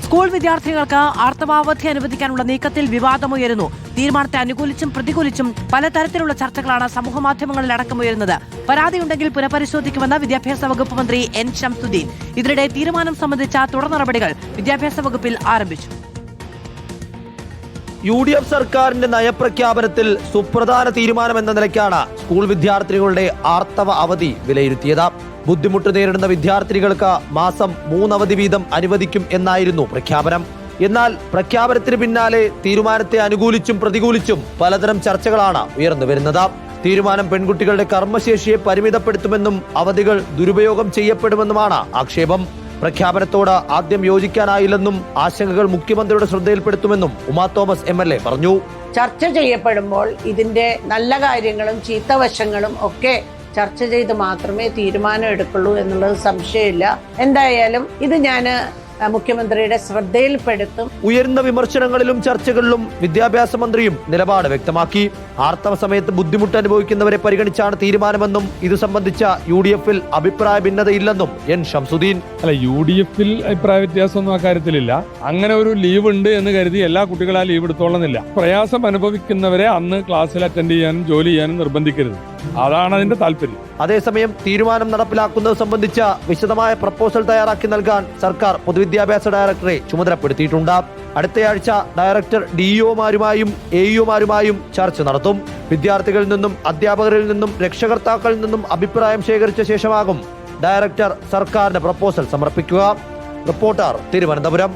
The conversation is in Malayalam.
സ്കൂൾ വിദ്യാർത്ഥികൾക്ക് ആർത്തവാവധി അനുവദിക്കാനുള്ള നീക്കത്തിൽ വിവാദമുയരുന്നു. തീരുമാനത്തെ അനുകൂലിച്ചും പ്രതികൂലിച്ചും പലതരത്തിലുള്ള ചർച്ചകളാണ് സമൂഹമാധ്യമങ്ങളിൽ അടക്കമുയരുന്നത്. പരാതിയുണ്ടെങ്കിൽ പുനഃപരിശോധിക്കുമെന്ന് വിദ്യാഭ്യാസ വകുപ്പ് മന്ത്രി എൻ ശംസുദ്ദീൻ. ഇതിനിടെ തീരുമാനം സംബന്ധിച്ച തുടർ നടപടികൾ വിദ്യാഭ്യാസ വകുപ്പിൽ ആരംഭിച്ചു. UDF സർക്കാരിന്റെ നയപ്രഖ്യാപനത്തിൽ സുപ്രധാന തീരുമാനമെന്ന നിലയ്ക്കാണ് സ്കൂൾ വിദ്യാർത്ഥികളുടെ ആർത്തവ അവധി വിലയിരുത്തിയത്. ബുദ്ധിമുട്ട് നേരിടുന്ന വിദ്യാർത്ഥികൾക്ക് മാസം 3 അവധി വീതം അനുവദിക്കും എന്നായിരുന്നു പ്രഖ്യാപനം. എന്നാൽ പ്രഖ്യാപനത്തിന് പിന്നാലെ തീരുമാനത്തെ അനുകൂലിച്ചും പ്രതികൂലിച്ചും പലതരം ചർച്ചകളാണ് ഉയർന്നു വരുന്നത്. തീരുമാനം പെൺകുട്ടികളുടെ കർമ്മശേഷിയെ പരിമിതപ്പെടുത്തുമെന്നും അവധികൾ ദുരുപയോഗം ചെയ്യപ്പെടുമെന്നുമാണ് ആക്ഷേപം. പ്രഖ്യാപനത്തോട് ആദ്യം യോജിക്കാനായില്ലെന്നും ആശങ്കകൾ മുഖ്യമന്ത്രിയുടെ ശ്രദ്ധയിൽപ്പെടുത്തുമെന്നും ഉമാ തോമസ് MLA പറഞ്ഞു. ചർച്ച ചെയ്യപ്പെടുമ്പോൾ ഇതിന്റെ നല്ല കാര്യങ്ങളും ചീത്ത വശങ്ങളും ഒക്കെ ചർച്ച ചെയ്ത് മാത്രമേ തീരുമാനം എടുക്കുള്ളൂ എന്നുള്ളത് സംശയമില്ല. എന്തായാലും ഇത് ഞാൻ മുഖ്യമന്ത്രിയുടെ ശ്രദ്ധയിൽപ്പെടുത്തും. ഉയർന്ന വിമർശനങ്ങളിലും ചർച്ചകളിലും വിദ്യാഭ്യാസ മന്ത്രിയും നിലപാട് വ്യക്തമാക്കി. ആർത്തവ സമയത്ത് ബുദ്ധിമുട്ട് അനുഭവിക്കുന്നവരെ പരിഗണിച്ചാണ് തീരുമാനമെന്നും ഇത് സംബന്ധിച്ച UDF-ൽ അഭിപ്രായ ഭിന്നതയില്ലെന്നും എൻ ശംസുദ്ദീൻ. UDF-ൽ അഭിപ്രായ വ്യത്യാസമൊന്നും അക്കാര്യത്തിലില്ല. അങ്ങനെ ഒരു ലീവ് ഉണ്ട് എന്ന് കരുതി എല്ലാ കുട്ടികളും ആ ലീവ് എടുത്തോളുന്നില്ല. പ്രയാസം അനുഭവിക്കുന്നവരെ അന്ന് ക്ലാസ്സിൽ അറ്റൻഡ് ചെയ്യാനും ജോലി ചെയ്യാനും നിർബന്ധിക്കരുത്. അതാണ് അതിന്റെ താല്പര്യം. അതേസമയം തീരുമാനം നടപ്പിലാക്കുന്നത് സംബന്ധിച്ച വിശദമായ പ്രപ്പോസൽ തയ്യാറാക്കി നൽകാൻ സർക്കാർ പൊതുവിദ്യാഭ്യാസ ഡയറക്ടറെ ചുമതലപ്പെടുത്തിയിട്ടുണ്ട്. അടുത്തയാഴ്ച ഡയറക്ടർ DEOമാരുമായും AEOമാരുമായും ചർച്ച നടത്തും. വിദ്യാർത്ഥികളിൽ നിന്നും അധ്യാപകരിൽ നിന്നും രക്ഷകർത്താക്കളിൽ നിന്നും അഭിപ്രായം ശേഖരിച്ച ശേഷമാകും ഡയറക്ടർ സർക്കാരിന് പ്രപ്പോസൽ സമർപ്പിക്കുക. റിപ്പോർട്ടർ, തിരുവനന്തപുരം.